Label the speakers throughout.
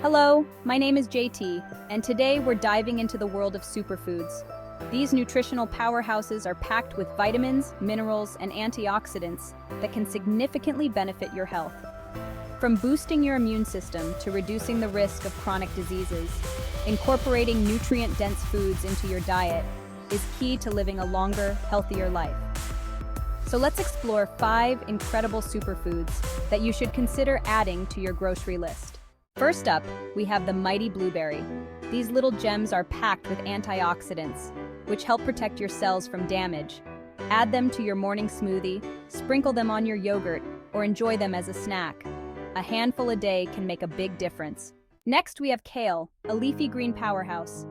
Speaker 1: Hello, my name is JT, and today we're diving into the world of superfoods. These nutritional powerhouses are packed with vitamins, minerals, and antioxidants that can significantly benefit your health. From boosting your immune system to reducing the risk of chronic diseases, incorporating nutrient-dense foods into your diet is key to living a longer, healthier life. So let's explore 5 incredible superfoods that you should consider adding to your grocery list. First up, we have the mighty blueberry. These little gems are packed with antioxidants, which help protect your cells from damage. Add them to your morning smoothie, sprinkle them on your yogurt, or enjoy them as a snack. A handful a day can make a big difference. Next, we have kale, a leafy green powerhouse.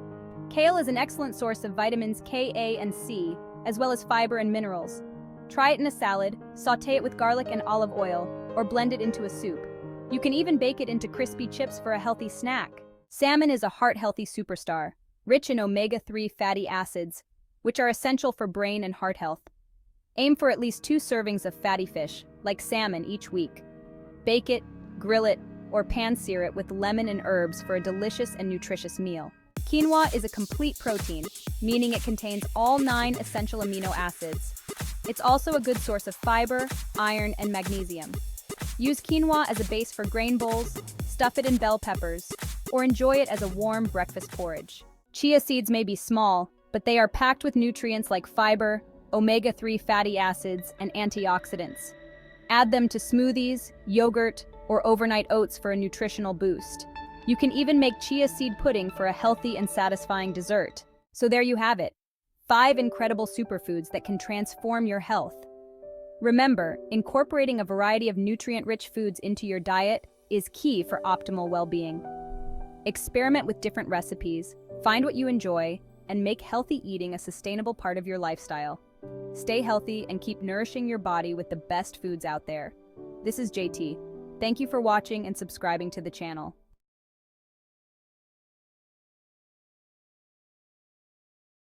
Speaker 1: Kale is an excellent source of vitamins K, A, and C, as well as fiber and minerals. Try it in a salad, sauté it with garlic and olive oil, or blend it into a soup. You can even bake it into crispy chips for a healthy snack. Salmon is a heart-healthy superstar, rich in omega-3 fatty acids, which are essential for brain and heart health. Aim for at least 2 servings of fatty fish, like salmon, each week. Bake it, grill it, or pan-sear it with lemon and herbs for a delicious and nutritious meal. Quinoa is a complete protein, meaning it contains all 9 essential amino acids. It's also a good source of fiber, iron, and magnesium. Use quinoa as a base for grain bowls, stuff it in bell peppers, or enjoy it as a warm breakfast porridge. Chia seeds may be small, but they are packed with nutrients like fiber, omega-3 fatty acids, and antioxidants. Add them to smoothies, yogurt, or overnight oats for a nutritional boost. You can even make chia seed pudding for a healthy and satisfying dessert. So there you have it, 5 incredible superfoods that can transform your health. Remember, incorporating a variety of nutrient-rich foods into your diet is key for optimal well-being. Experiment with different recipes, find what you enjoy, and make healthy eating a sustainable part of your lifestyle. Stay healthy and keep nourishing your body with the best foods out there. This is JT. Thank you for watching and subscribing to the channel.